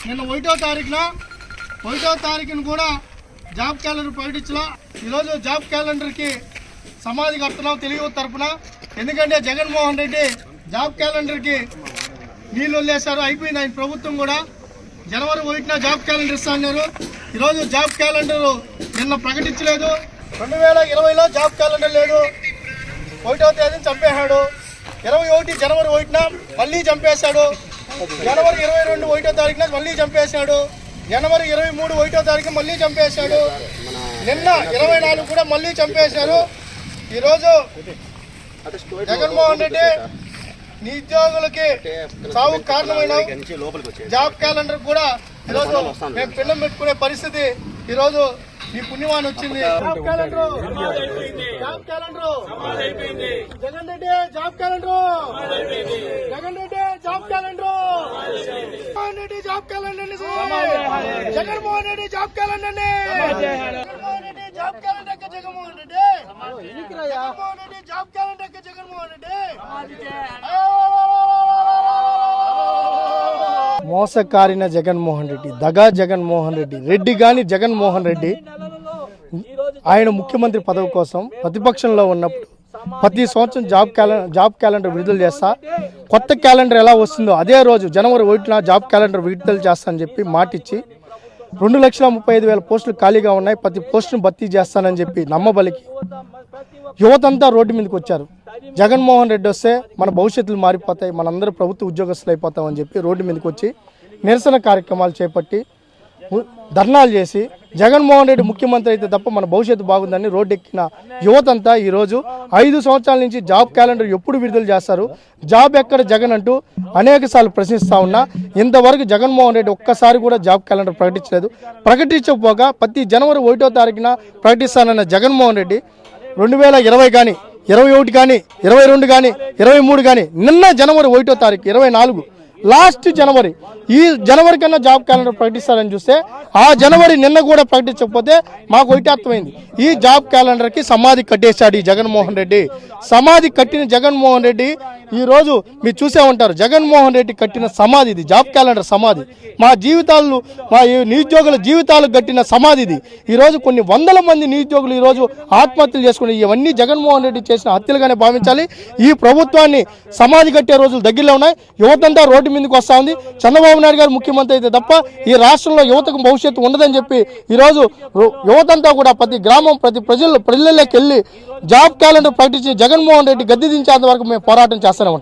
నిన్న 1వ తారీఖున కూడా జాబ్ క్యాలెండర్ ప్రకటించలా. ఈరోజు జాబ్ క్యాలెండర్కి సమాధి కడుతున్నాం తెలుగు తరఫున. ఎందుకంటే జగన్మోహన్ రెడ్డి జాబ్ క్యాలెండర్కి నీళ్ళు వదిలేశారు. అయిపోయింది ఆయన ప్రభుత్వం కూడా. జనవరి 1న జాబ్ క్యాలెండర్ ఇస్తా అన్నారు. ఈరోజు జాబ్ క్యాలెండర్ నిన్న ప్రకటించలేదు. 2020లో జాబ్ క్యాలెండర్ లేదు. 1వ తేదీని చంపేశాడు. 21 జనవరి 1న మళ్ళీ చంపేశాడు. జనవరి 22 1వ తారీఖున మళ్ళీ చంపేశాడు. జనవరి 23 1వ తారీఖు మళ్ళీ చంపేశాడు. నిన్న 24 కూడా మళ్ళీ చంపేశారు. ఈరోజు జగన్మోహన్ రెడ్డి నిరుద్యోగులకి సాగు కారణమైన జాబ్ క్యాలెండర్ కూడా ఈరోజు మేము పిండం పెట్టుకునే పరిస్థితి ఈరోజు ఈ పుణ్యమాన్ వచ్చింది. Job calendar Jagan Reddy job calendar Jagan Reddy job calendar job calendar Jaganmohan Reddy job calendar Jaganmohan Reddy job calendar Jaganmohan Reddy Jaganmohan Reddy job calendar Jaganmohan Reddy మోసకారిన జగన్మోహన్ రెడ్డి, దగా జగన్మోహన్ రెడ్డి, రెడ్డి గాని జగన్మోహన్ రెడ్డి ఆయన ముఖ్యమంత్రి పదవి కోసం ప్రతిపక్షంలో ఉన్నప్పుడు ప్రతి సంవత్సరం జాబ్ క్యాలెండర్ విడుదల చేస్తా, కొత్త క్యాలెండర్ ఎలా వస్తుందో అదే రోజు జనవరి 1న జాబ్ క్యాలెండర్ విడుదల చేస్తా అని చెప్పి మాటిచ్చి 2,35,000 పోస్టులు ఖాళీగా ఉన్నాయి, ప్రతి పోస్టును భర్తీ చేస్తానని చెప్పి నమ్మబలికి యువతంతా రోడ్డు మీదకి వచ్చారు. జగన్మోహన్ రెడ్డి వస్తే మన భవిష్యత్తులు మారిపోతాయి, మనందరూ ప్రభుత్వ ఉద్యోగస్తులు అయిపోతామని చెప్పి రోడ్డు మీదకి వచ్చి నిరసన కార్యక్రమాలు చేపట్టి ధర్నాలు చేసి జగన్మోహన్ రెడ్డి ముఖ్యమంత్రి అయితే తప్ప మన భవిష్యత్తు బాగుందని రోడ్డెక్కిన యువతంతా ఈరోజు 5 సంవత్సరాల నుంచి జాబ్ క్యాలెండర్ ఎప్పుడు విడుదల చేస్తారు, జాబ్ ఎక్కడ జగన్ అంటూ అనేక సార్లు ప్రశ్నిస్తూ ఉన్నా ఇంతవరకు జగన్మోహన్ రెడ్డి ఒక్కసారి కూడా జాబ్ క్యాలెండర్ ప్రకటించలేదు. ప్రకటించకపోగా ప్రతి జనవరి 1వ తారీఖున ప్రకటిస్తానన్న జగన్మోహన్ రెడ్డి 2020 కానీ 21 కానీ 22 కానీ 23 కానీ నిన్న జనవరి 1వ తారీఖు 24 లాస్ట్ జనవరి, ఈ జనవరి కన్నా జాబ్ క్యాలెండర్ ప్రకటిస్తారని చూస్తే ఆ జనవరి నిన్న కూడా ప్రకటించకపోతే మాకు ఒకటి అర్థమైంది, ఈ జాబ్ క్యాలెండర్కి సమాధి కట్టేశాడు ఈ జగన్మోహన్ రెడ్డి. సమాధి కట్టిన జగన్మోహన్ రెడ్డి ఈరోజు మీరు చూసే ఉంటారు, జగన్మోహన్ రెడ్డి కట్టిన సమాధి ఇది, జాబ్ క్యాలెండర్ సమాధి. మా జీవితాలు, మా నిరుద్యోగుల జీవితాలకు కట్టిన సమాధి ఇది. ఈరోజు కొన్ని వందల మంది నిరుద్యోగులు ఈరోజు ఆత్మహత్యలు చేసుకుని, ఇవన్నీ జగన్మోహన్ రెడ్డి చేసిన హత్యలుగానే భావించాలి. ఈ ప్రభుత్వాన్ని సమాధి కట్టే రోజులు దగ్గరలో ఉన్నాయి. యువతంతా రోడ్డు మీదకి వస్తూ ఉంది. చంద్రబాబు నాయుడు గారు ముఖ్యమంత్రి అయితే తప్ప ఈ రాష్ట్రంలో యువతకు భవిష్యత్తు ఉండదని చెప్పి ఈరోజు యువతంతా కూడా ప్రతి గ్రామం ప్రతి ప్రజల్లోకి వెళ్ళి జాబ్ క్యాలెండర్ ప్రకటించి జగన్మోహన్ రెడ్డి గద్దె దించేంత వరకు మేము పోరాటం చేస్తూనే ఉంటాం.